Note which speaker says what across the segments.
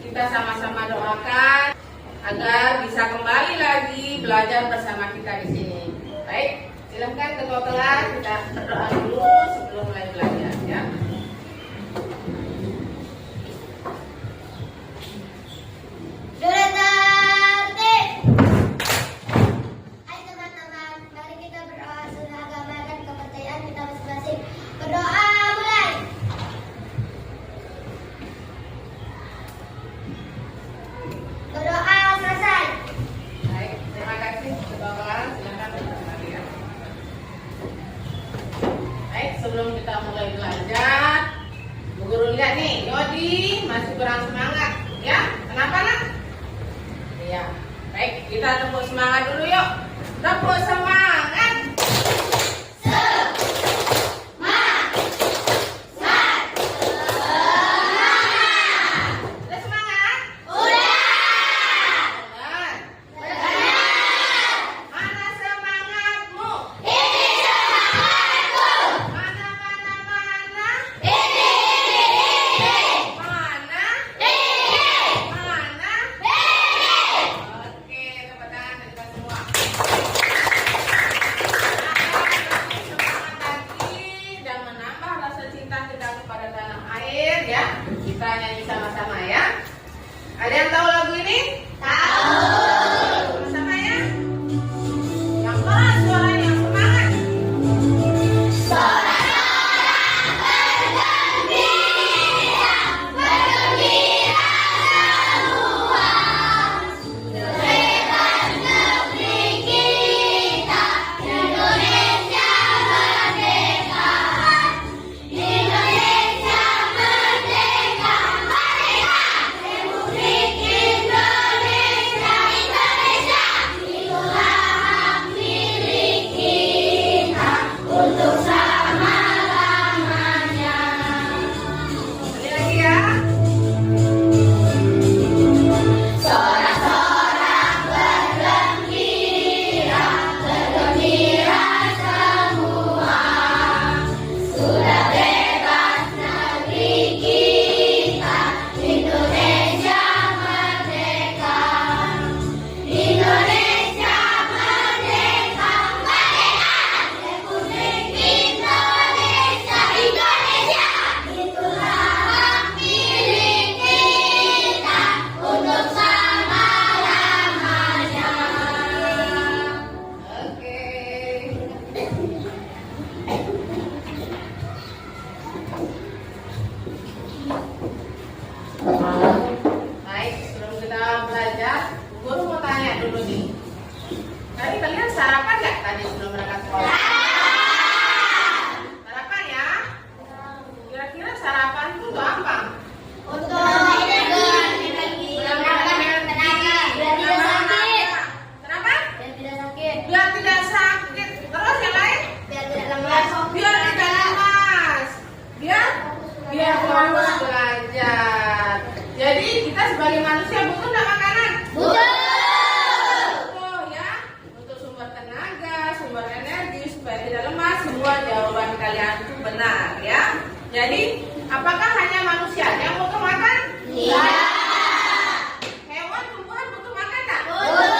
Speaker 1: Kita sama-sama doakan agar bisa kembali lagi belajar bersama kita di sini. Baik, silakan ketua kelas kita berdoa dulu sebelum mulai belajar ya.
Speaker 2: Hai teman-teman, mari kita berdoa sesuai agama dan kepercayaan kita masing-masing. Berdoa mulai. Berdoa selesai.
Speaker 1: Baik, terima kasih ketua kelas, silakan berdoa ya. Baik, sebelum kita mulai belajar, Bu Guru lihat nih, Yodi masih kurang semangat ya. Kenapa nak? Iya. Baik, kita tepuk semangat dulu yuk. Tepuk semangat. Udah semangat?
Speaker 2: Udah.
Speaker 1: Benar. Mana semangatmu?
Speaker 2: Ini semangatku.
Speaker 1: Mana?
Speaker 2: Ini.
Speaker 1: Mana?
Speaker 2: Ini.
Speaker 1: Mana?
Speaker 2: Ini.
Speaker 1: Oke, tepuk tangan dari kita semua. Semangat lagi dan menambah rasa cinta kita kepada tanah air ya. Kita nyanyi sama-sama ya. Ada yang tahu lagu ini?
Speaker 2: Tahu.
Speaker 1: Sama-sama ya. Yang keras suaranya, yang semangat.
Speaker 2: Sorak-sorak bergembira, bergembira semua. Bebas negeri kita, Indonesia merdeka. Indonesia merdeka, merdeka. Republik Indonesia, Indonesia. Itulah hak milik kita untuk selama-lamanya.
Speaker 1: Sekali lagi ya.
Speaker 2: Sorak-sorak bergembira, bergembira semua. Sudah bebas negeri kita, Indonesia merdeka. Indonesia merdeka, merdeka. Republik Indonesia, Indonesia. Itulah hak milik kita untuk selama-lamanya.
Speaker 1: Oke. Baik, sebelum kita belajar, Bu Guru mau tanya dulu nih. Tadi kalian sarapan nggak tadi sebelum berangkat sekolah? Sarapan ya? Kira-kira sarapan itu untuk apa?
Speaker 2: Untuk energi, tenaga, biar tidak sakit.
Speaker 1: Kenapa?
Speaker 2: Biar tidak sakit,
Speaker 1: Biar tidak sakit. Terus yang lain?
Speaker 2: biar tidak lemas.
Speaker 1: Biar tidak lemas. Biar fokus belajar. Jadi kita sebagai manusia butuh nggak makanan?
Speaker 2: Butuh.
Speaker 1: Butuh ya. Untuk sumber tenaga, sumber energi supaya tidak lemas. Semua jawaban kalian itu benar ya. Jadi apakah hanya manusia yang butuh makan?
Speaker 2: Tidak.
Speaker 1: Hewan tumbuhan butuh makan nggak?
Speaker 2: Butuh.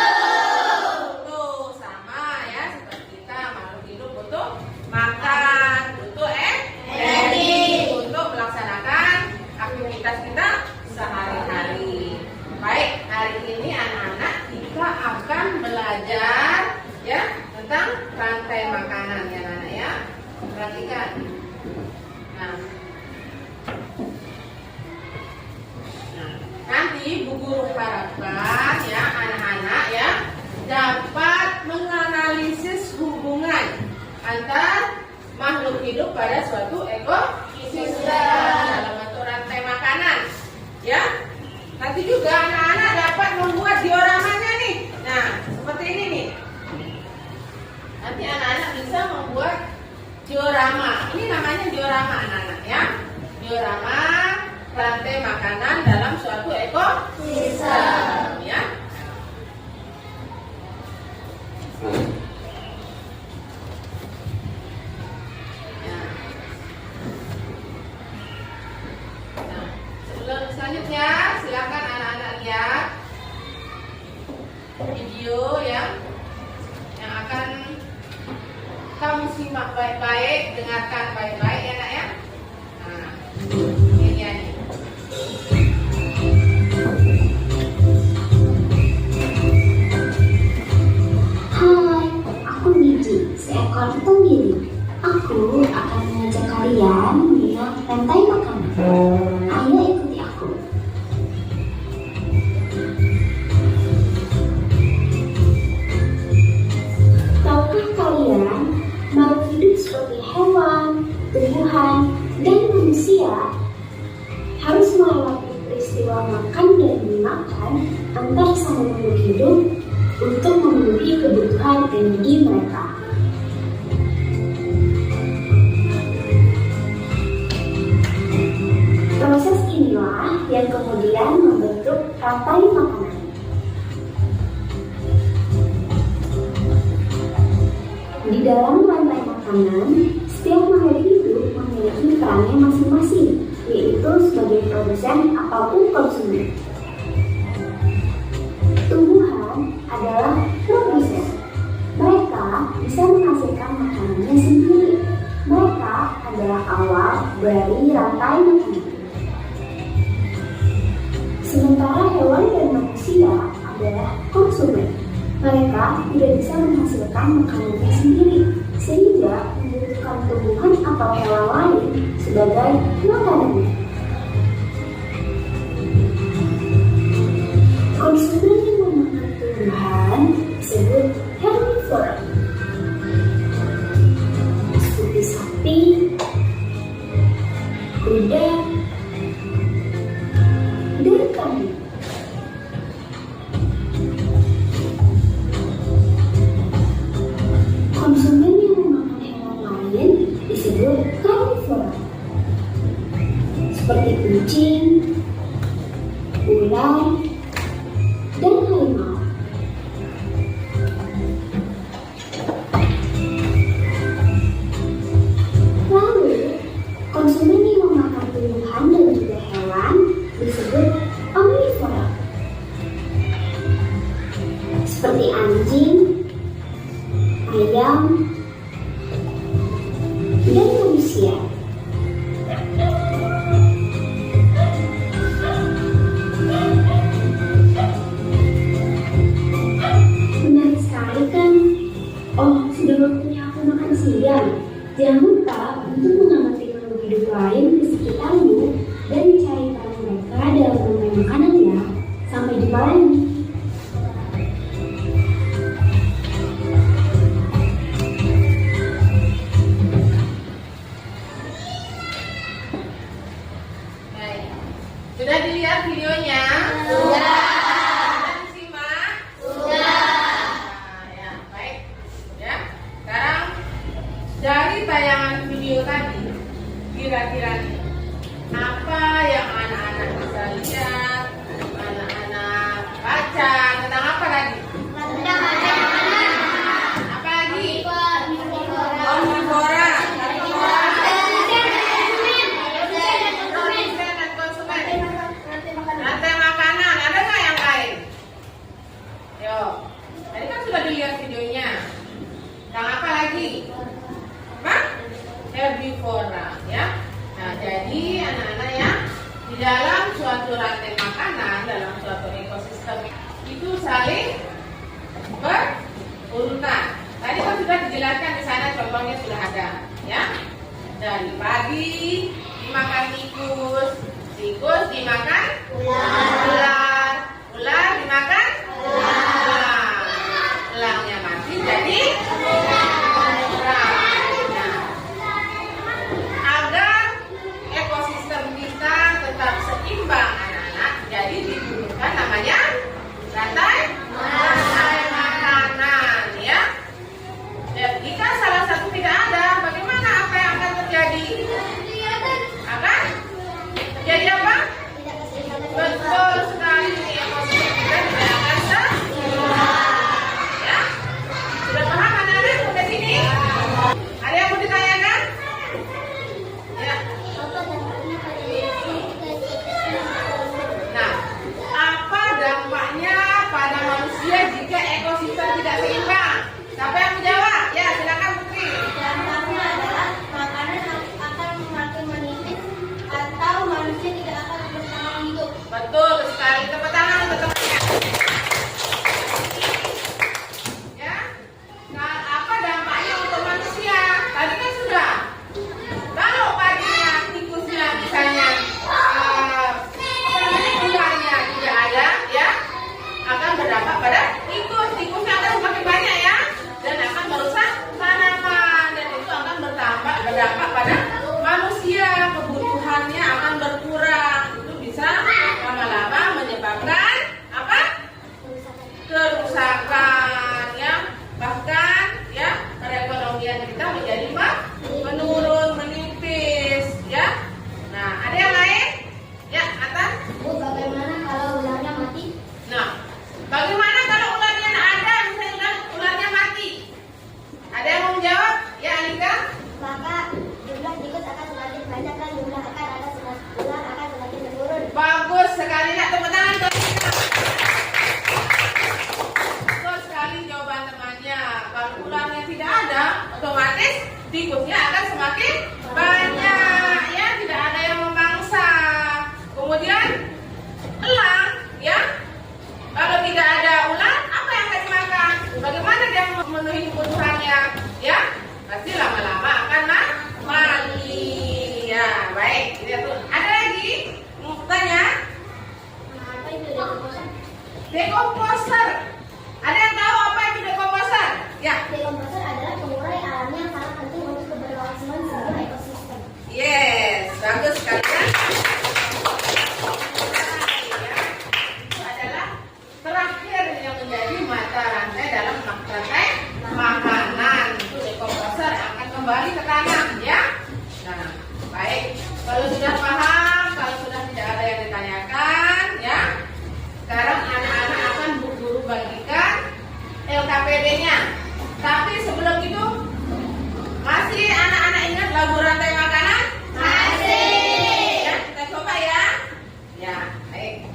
Speaker 1: Butuh, sama ya seperti kita makhluk hidup butuh tentang rantai makanan ya anak-anak ya. Perhatikan. Nah, nanti Bu Guru harapkan ya anak-anak ya dapat menganalisis hubungan antar makhluk hidup pada suatu ekosistem dalam bentuk rantai makanan ya. Nanti juga anak-anak dapat membuat dioramanya nih. Nah, seperti ini nih. Nanti anak-anak bisa membuat diorama. Ini namanya diorama anak-anak ya. Diorama rantai makanan dalam suatu ekosistem ya. Selanjutnya silakan anak-anak lihat video yang akan kamu simak baik-baik, dengarkan baik-baik ya nak ya. Nah, ini dia nih.
Speaker 3: Hai, aku Gigi, seekor tenggiri. Aku akan mengajak kalian melihat rantai makanan. Ayo ikuti aku. Tahukah kalian, makhluk hidup seperti hewan, tumbuhan, dan manusia harus melewati peristiwa makan dan memakan antar sama makhluk hidup untuk memenuhi kebutuhan energi mereka. Proses inilah yang kemudian membentuk rantai makanan. Di dalam rantai makanan, setiap makhluk hidup memiliki perannya masing-masing, yaitu sebagai produsen ataupun konsumen. Tumbuhan adalah produsen. Mereka bisa menghasilkan makanannya sendiri. Mereka adalah awal dari rantai makanan. Sementara hewan dan manusia adalah konsumen. Mereka tidak bisa menghasilkan makanannya sendiri, sehingga membutuhkan tumbuhan atau hewan lain sebagai makanannya. Konsumen yang memakan tumbuhan disebut herbivora, seperti sapi, kuda, dan kambing. Konsumen yang memakan hewan lain disebut karnivora, seperti kucing, ular, dan harimau. Lalu, konsumen yang memakan tumbuhan dan juga hewan disebut omnivora, seperti anjing, ayam, dan manusia. Menarik sekali kan? Oh, sudah waktunya aku makan siang. Jangan lupa untuk mengamati makhluk hidup lain di sekitarmu dan mencari peran mereka dalam rantai makanan ya. Sampai jumpa lagi.
Speaker 1: Baik. Sudah dilihat videonya? Sudah disimak? Nah, ya, baik. Ya. Sekarang dari tayangan video tadi, kira-kira nih, apa yang anak-anak bisa lihat, anak-anak baca tentang apa tadi? Apa lagi? Omnivora. Produsen dan konsumen. Rantai makanan, ada nggak yang lain? Yo, tadi kan sudah dilihat videonya. Tentang apa lagi? Apa? Herbivora, ya. Nah, jadi anak-anak ya, di dalam suatu rantai makanan, dalam suatu ekosistem itu saling berurutan. Tadi kan sudah dijelaskan di sana, contohnya sudah ada, ya. Dari pagi dimakan tikus, tikus dimakan ular, ular dimakan elang, elangnya mati jadi orang. Nah, agar ekosistem kita tetap seimbang anak-anak, jadi dibutuhkan namanya rantai makanan, ya. Jika salah satu tidak ada, bagaimana apa yang akan terjadi? Akan terjadi apa? Betul sekali, ekosistem kita tidak akan seimbang. Ya, sudah paham anak-anak sampai sini? Ada yang mau ditanyakan? Ya. Nah, apa dampaknya pada manusia jika ekosistem tidak seimbang? Siapa yang menjawab? Ya, silakan Putri.
Speaker 2: Dampaknya adalah makanan akan semakin menipis atau manusia tidak akan bertahan hidup.
Speaker 1: Betul sekali. Tepuk tangan untuk temannya. Ya. Nah, apa dampaknya untuk manusia? Tadi kan sudah. Kalau paginya tikusnya misalnya ularnya tidak ada, ya, akan berdampak pada tikus. Tikusnya akan semakin banyak, ya, dan akan merusak tanaman, dan itu akan berdampak pada manusia. Kebutuhannya akan berkurang. Itu bisa lama-lama menyebabkan apa? Kerusakan, ya. Bahkan, ya, perekonomian kita menjadi menurun, menipis, ya. Nah, ada yang lain? Ya, atas.
Speaker 2: Bu, bagaimana kalau ularnya mati?
Speaker 1: Nah, bagaimana kalau ularnya ada, misalnya ularnya mati? Ada yang mau menjawab? Ya, Alika?
Speaker 2: Maka jumlah tikus akan semakin banyak dan jumlah ular akan semakin menurun.
Speaker 1: Bagus sekali, nak, tepuk tangan untuk Alika. Betul sekali jawaban temannya. Kalau ularnya tidak ada, otomatis tikusnya akan semakin banyak, ya, tidak ada yang memangsa. Kemudian elang, ya, kalau tidak ada ular, apa yang akan dimakan? Bagaimana dia memenuhi kebutuhannya? Ya, pasti lama-lama akan mati. Ya, baik. Ini tuh. Ada lagi? Mau tanya?
Speaker 2: Apa itu dekomposer?
Speaker 1: Dekomposer. Ada yang tahu apa itu dekomposer? Ya.
Speaker 2: Dekomposer adalah pengurai alami yang sangat penting untuk keberlangsungan sebuah ekosistem.
Speaker 1: Yes, bagus sekali, ya. Itu adalah terakhir yang menjadi mata rantai dalam rantai makanan. Itu dekomposer akan kembali ke tanah, ya. Nah, baik. Kalau sudah paham, kalau sudah tidak ada yang ditanyakan, ya. Sekarang anak-anak akan Bu Guru bagikan LKPD-nya. Tapi sebelum itu, masih anak-anak ingat lagu rantai makanan? Masih. Ya, kita coba, ya. Ya, baik.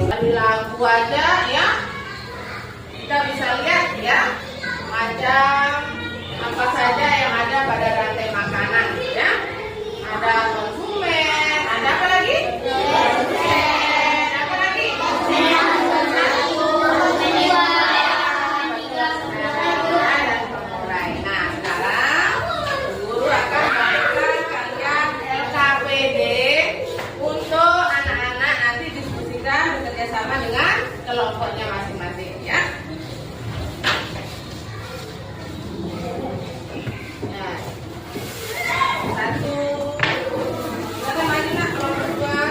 Speaker 1: Dari lagu aja, ya, kita bisa lihat, ya, macam apa saja yang ada pada rantai makanan, ya. Ada konsumen, ada apa lagi? Konsumen, apa bekerja sama dengan kelompoknya masing-masing ya. Nah, satu, kita maju nak kelompok dua.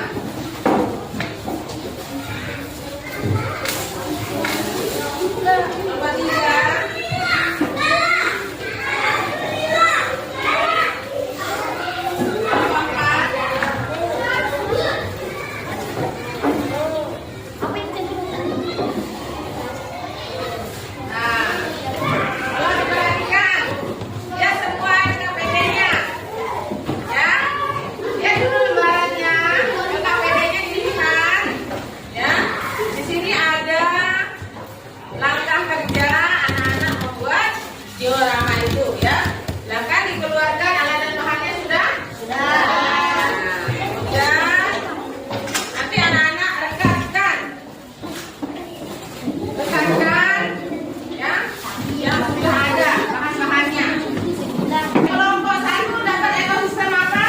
Speaker 1: Kelompok tiga. Diorama itu ya. Langkah dikeluarkan alat dan bahannya sudah? Sudah. Kemudian nanti anak-anak rekatkan ya yang sudah ada bahan-bahannya. Kelompok satu dapat ekosistem apa?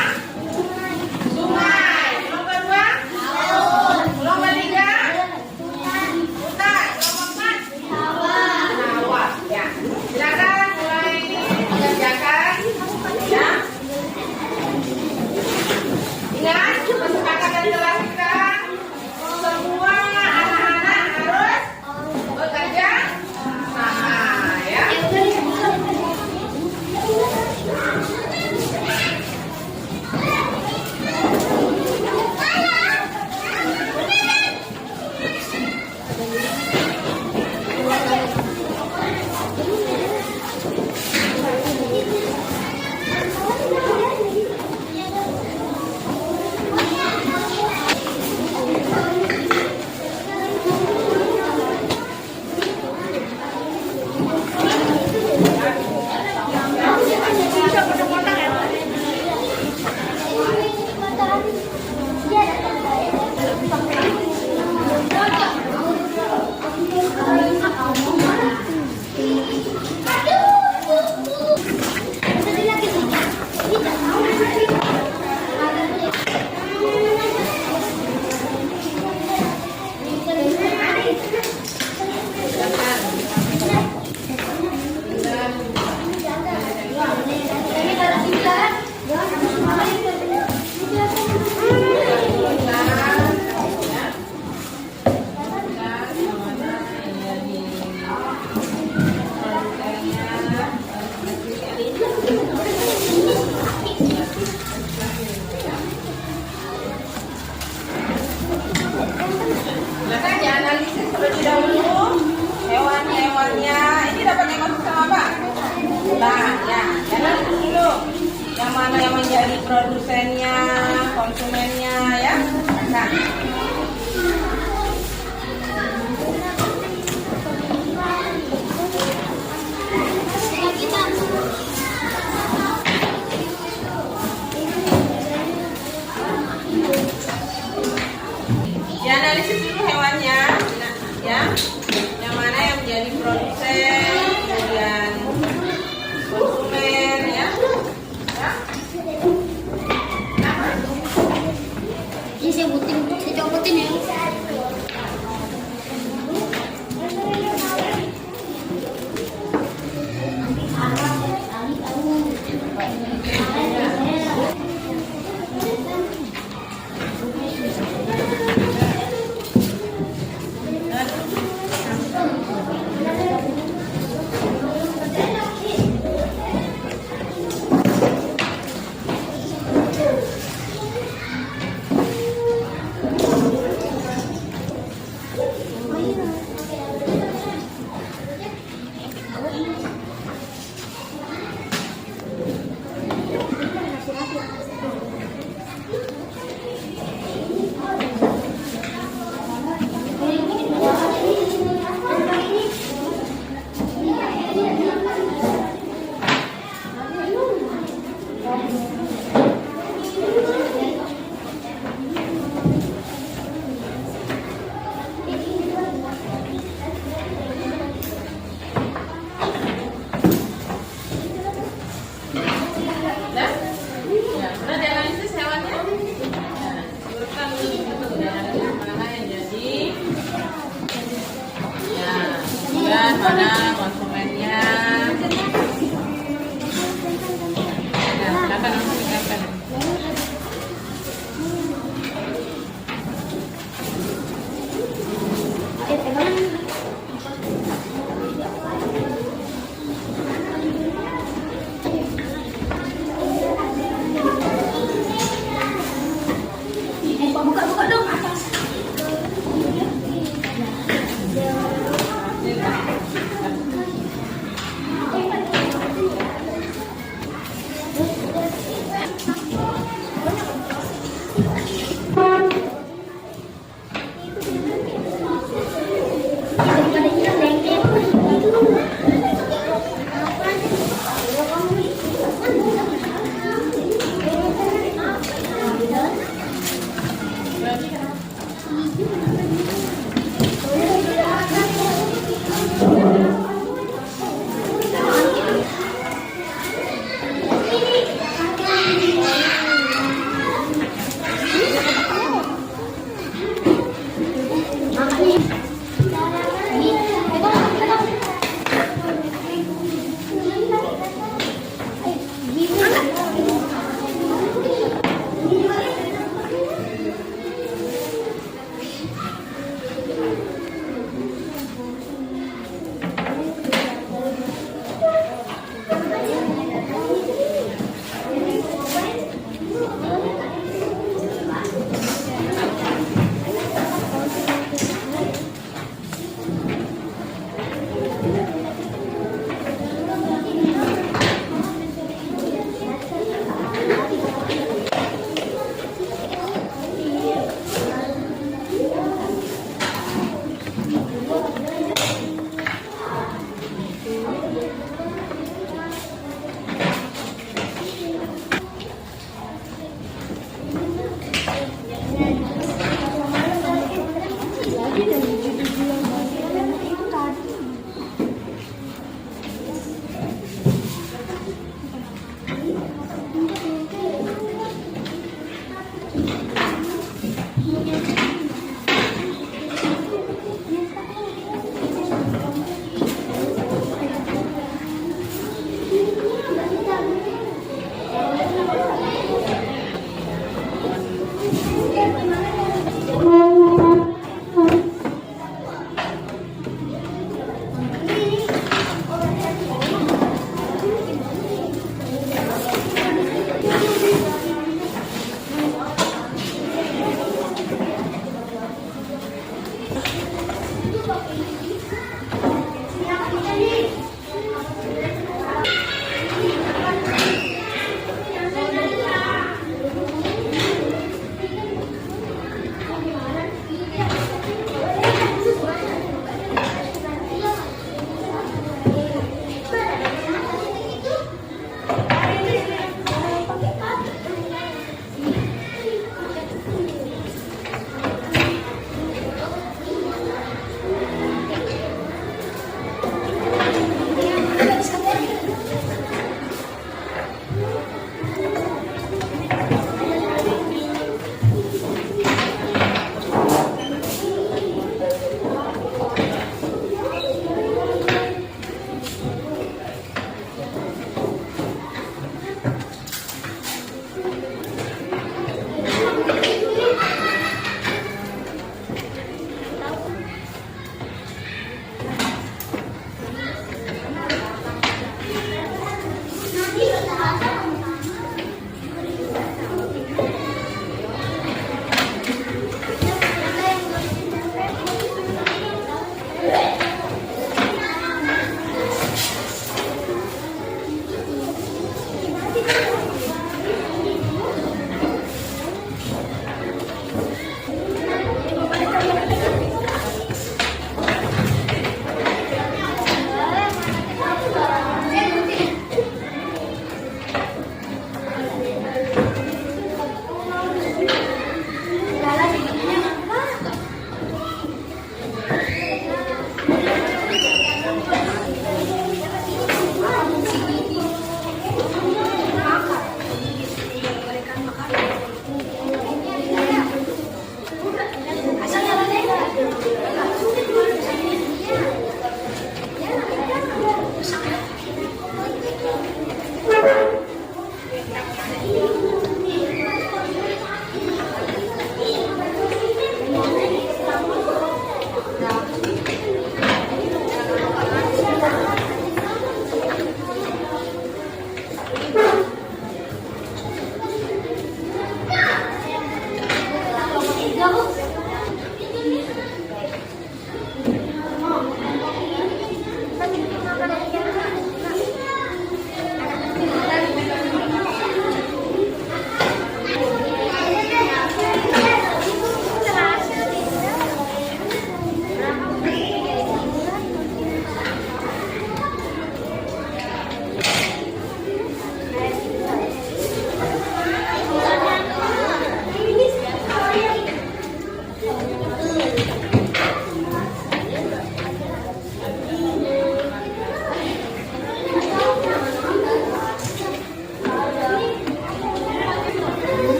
Speaker 1: Sungai. Kelompok dua? Laut. Kelompok tiga? Hutan. Kelompok empat? Sawah. Ya. Silakan. Ya. Ingat, kesepakatan telah kita semua anak-anak harus bekerja sama ya. Hewan-hewannya ini dapat ekosistem apa? Hutan ya. Jangan dulu yang mana yang menjadi produsennya, konsumennya ya. Nah. Dianalisis dulu hewannya, ya. Yang mana yang menjadi produsen, kemudian konsumen, ya. Ya.
Speaker 2: Ini saya copotin ya.
Speaker 1: Gimana konsumennya? Nah, silakan langsung dicatat.
Speaker 3: Buka dong atas.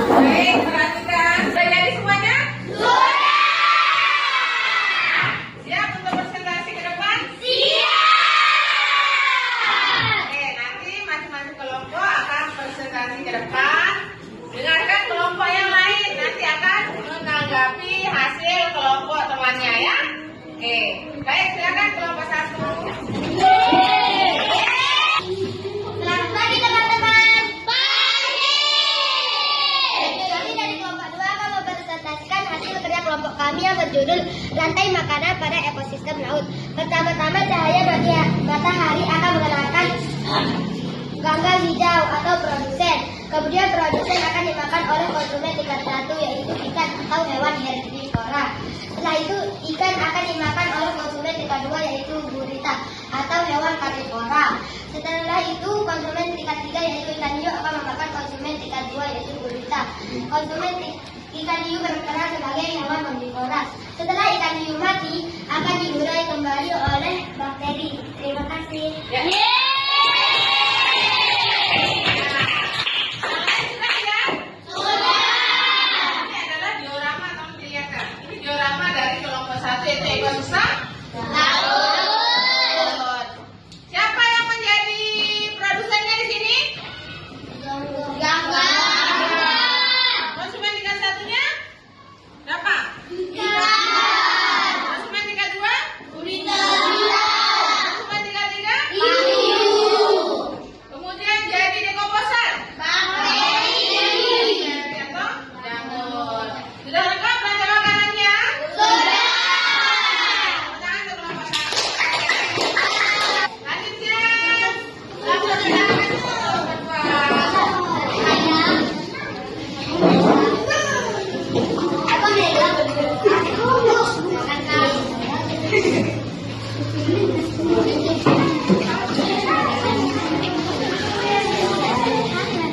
Speaker 1: Baik, perhatikan. Sudah jadi semuanya? Siap untuk presentasi ke depan? Oke, nanti masing-masing kelompok akan presentasi ke depan. Dengarkan kelompok yang lain. Nanti akan menanggapi hasil kelompok temannya ya. Oke, baik silakan kelompok 1.
Speaker 2: Selamat pagi teman-teman. Pagi. Kami dari kelompok 2 akan mempresentasikan hasil kerja kelompok kami yang berjudul Rantai Makanan pada Ekosistem Laut. Pertama-tama cahaya bagi matahari akan mengenalkan ganggal hijau atau produsen. Kemudian produsen akan dimakan oleh konsumen tingkat 1 yaitu ikan atau hewan herbivora. Setelah itu ikan akan dimakan oleh konsumen tingkat 2 yaitu gurita atau hewan karnivora. Setelah itu konsumen tingkat 3 yaitu ikan hiu akan memakan konsumen tingkat 2 yaitu gurita. Konsumen ikan hiu berperan sebagai hewan omnivora. Setelah ikan hiu mati akan diurai kembali oleh bakteri. Terima kasih.
Speaker 1: Ya. Yaitu ekosistem laut. Siapa yang menjadi produsennya di sini?
Speaker 2: Gangga.
Speaker 1: Konsumen tingkat 1-nya berapa? Konsumen tingkat 2?
Speaker 2: Gurita.
Speaker 1: Konsumen tingkat 3? Kemudian jadi dekomposer?
Speaker 2: Bakteri.
Speaker 1: Atau jamur. Sudah lengkap belanja makanannya?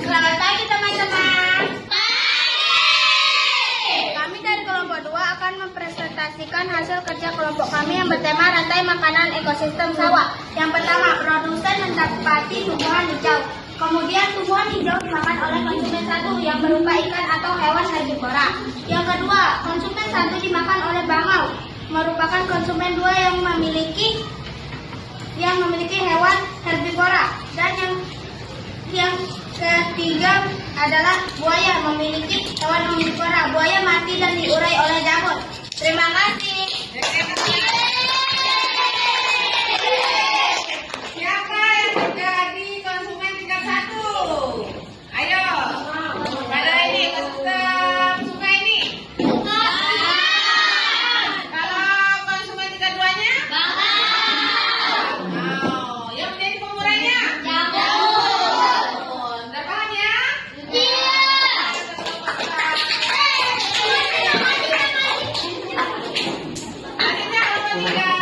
Speaker 2: Selamat pagi teman-teman. Kami dari kelompok 2 akan mempresentasikan hasil kerja kelompok kami yang bertema rantai makanan ekosistem sawah. Yang pertama, produsen mendapati tumbuhan hijau. Kemudian tumbuhan hijau dimakan oleh konsumen 1 yang berupa ikan atau hewan herbivora. Yang kedua, konsumen 1 dimakan oleh bangau, merupakan konsumen 2 yang memiliki hewan herbivora. Dan yang ketiga adalah buaya, memiliki hewan omnivora. Buaya mati dan diurai oleh jamur. Terima kasih.
Speaker 1: Siapa yang menjadi konsumen tingkat 1? Ayo. Pada ini ekosistem sungai ini. Kalau konsumen tingkat 2-nya? Oh, yang menjadi pemurahnya? Udah paham ya? Akhirnya apa tidak?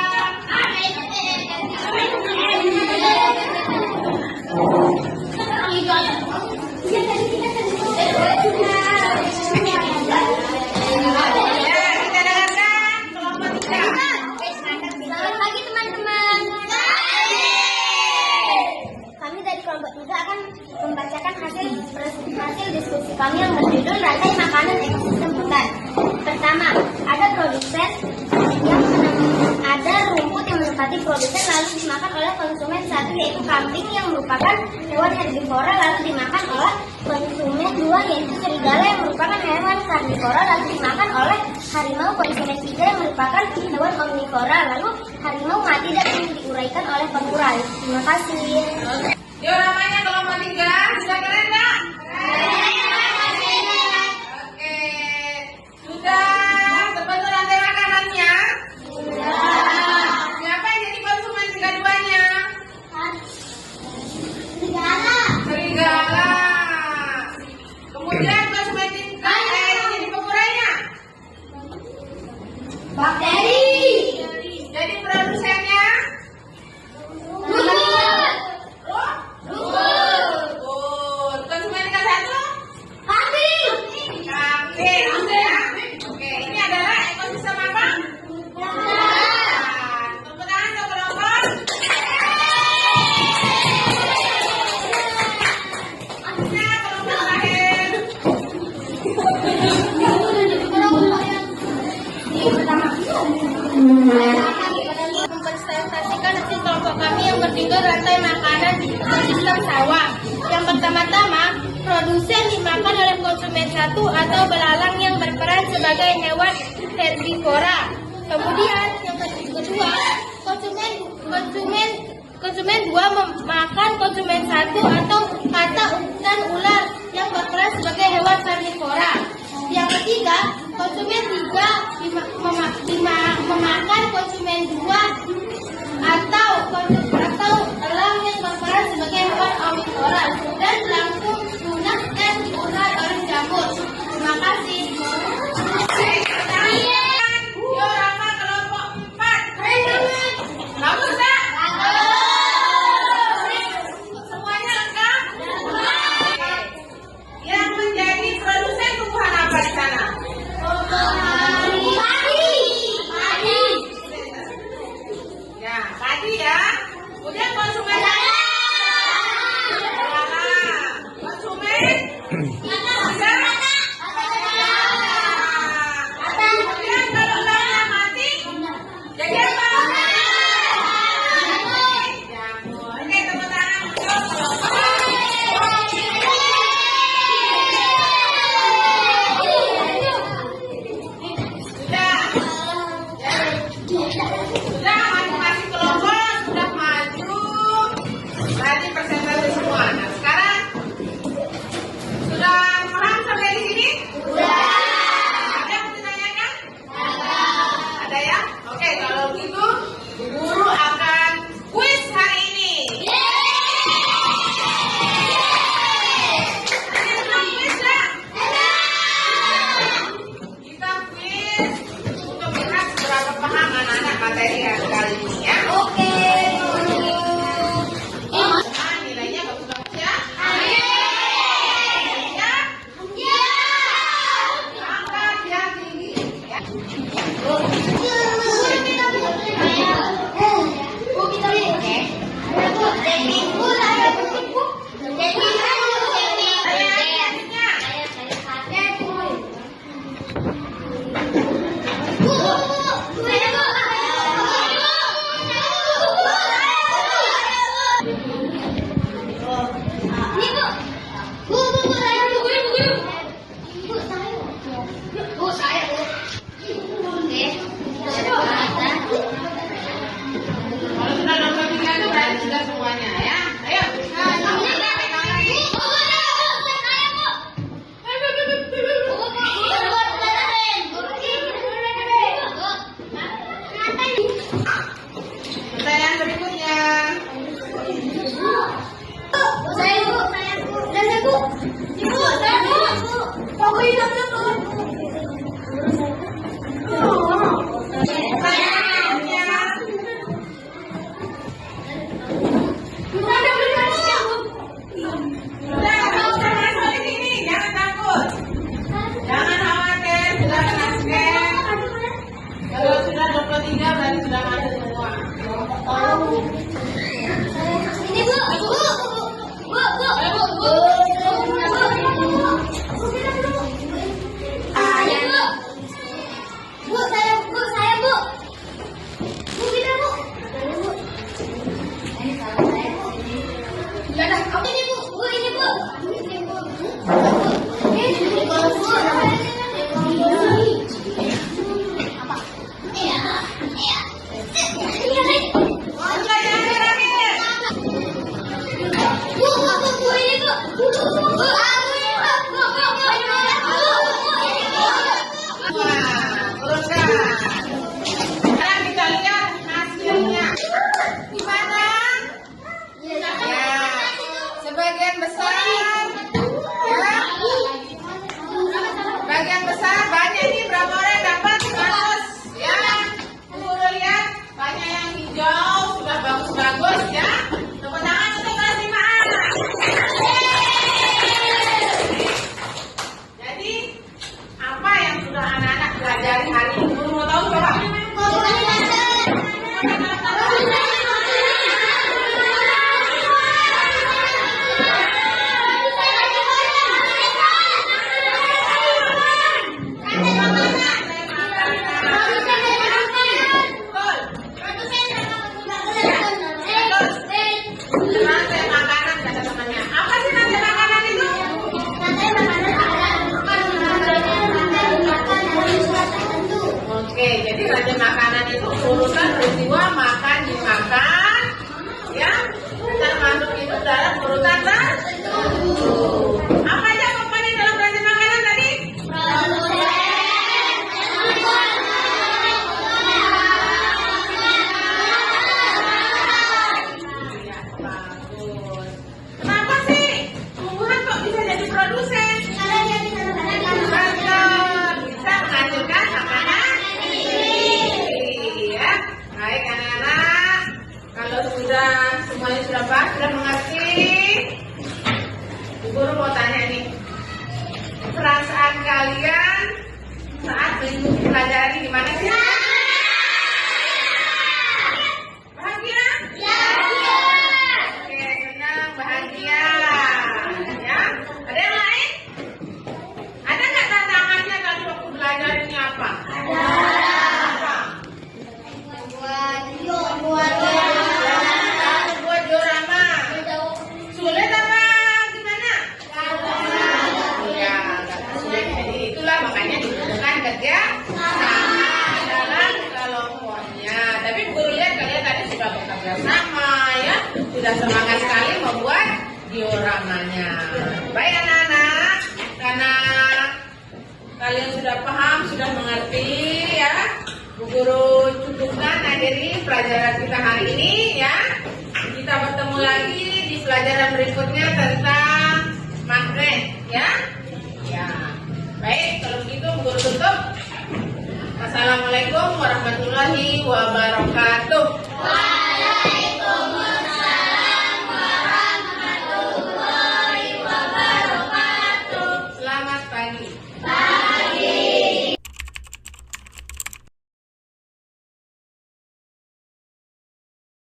Speaker 1: Ya, kita dengarkan kelompok 3.
Speaker 2: Selamat pagi teman-teman. Kami dari kelompok 3 akan membacakan hasil diskusi kami yang berjudul rantai makanan ekosistem hutan. Pertama, ada produsen yang ada rumput yang menempati produsen lalu dimakan oleh konsumen satu, yaitu kambing yang merupakan hewan herbivora lalu dimakan oleh konsumen 2, yaitu serigala yang merupakan hewan karnivora lalu dimakan oleh harimau. Konsumen 3 yang merupakan hewan omnivora lalu harimau mati dan diuraikan oleh pengurai. Terima kasih.
Speaker 1: Dioramanya kelompok 3 sudah keren nggak? Oke, sudah terbentuk rantai makanannya? Siapa yang jadi konsumen tingkat 2-nya? Serigala. Kemudian konsumen tingkat yang jadi pemurahnya?
Speaker 2: Bakteri.
Speaker 1: Jadi produsennya? Konsumen tingkat 1? Kambing. Ya. Oke, ini adalah ekosistem apa? Tepuk tangan untuk kelompok. Akhirnya kelompok terakhir.
Speaker 2: Mempresentasikan hasil kelompok kami yang berjudul rantai makanan ekosistem sawah. Yang pertama-tama, produsen dimakan oleh konsumen 1 atau belalang yang berperan sebagai hewan herbivora. Kemudian yang kedua, konsumen 2 memakan konsumen 1 atau kata dan ular yang berperan sebagai hewan karnivora. Yang ketiga, konsumen 3 memakan konsumen 2 atau elang yang berperan sebagai hewan omnivora dan langsung lunak dan diurai oleh jamur. Terima kasih.
Speaker 1: Diorama kelompok 4. Bagus nggak? Semuanya lengkap? Yang menjadi produsen tumbuhan apa di sana? Ya, padi ya. Kemudian konsumen konsumen kemudian kalau ulangnya mati jadi apa? Jamur. Oke, tepuk tangan untuk kelompok. Sudah masing-masing kelompok sudah maju. Tadi presentasi semua. Nah, sekarang sudah paham sampai di sini? Ada yang mau ditanyakan? Ada ya? Oke, kalau gitu guru akan kuis hari ini. Ada yang mau kuis nggak? Kita kuis untuk melihat seberapa paham anak-anak materi hari kali ini ya.
Speaker 2: Oke.
Speaker 1: Nah, nilainya bagus-bagus ya. Ya, angkat yang tinggi ya. Pertanyaan berikutnya.
Speaker 2: Saya Bu. Dan saya Bu. Ibu, saya Bu. Pokoknya saya Bu.
Speaker 1: Kalau sudah 23 berarti sudah masuk semua.
Speaker 2: Ini Bu.
Speaker 1: Sekarang kita lihat hasilnya. Gimana? Ya, sebagian besar. Ya, bagian besar banyak nih, berapa orang dapat 100? Ya, guru lihat banyak yang hijau, sudah bagus-bagus ya. Tepuk tangan untuk kelas 5A. Jadi, apa yang sudah anak-anak pelajari hari ini? Guru mau tahu coba? Rantai makanan kata temannya. Apa sih rantai makanan itu? Oke, jadi rantai makanan itu urutan peristiwa makan dimakan, ya, termasuk itu dalam urutan tertentu. Apa aja komponen dalam rantai makanan tadi? Ya, bagus. Kenapa sih tumbuhan kok bisa jadi produsen? Bisa menghasilkan makanan. Iya, baik anak-anak. Kalau semuanya sudah paham, sudah mengerti, guru mau tanya nih, perasaan kalian saat mengikuti pelajari gimana sih? Bahagia? Oke, senang, bahagia. Ya, ada yang lain? Ada nggak tantangannya tadi waktu belajar ini apa? Apa? Buat diorama. Sulit apa gimana? Iya, nggak sulit. Jadi itulah makanya dibutuhkan kerja sama dalam kelompoknya. Tapi guru lihat kalian tadi sudah bekerja sama ya, sudah semangat sekali membuat dioramanya. Baik anak-anak, karena kalian sudah paham, sudah mengerti ya. Bu Guru cukupkan akhiri pelajaran kita hari ini ya. Kita bertemu lagi di pelajaran berikutnya tentang magnet ya. Ya. Baik, kalau begitu Bu Guru tutup. Wassalamualaikum warahmatullahi wabarakatuh. Selamat pagi.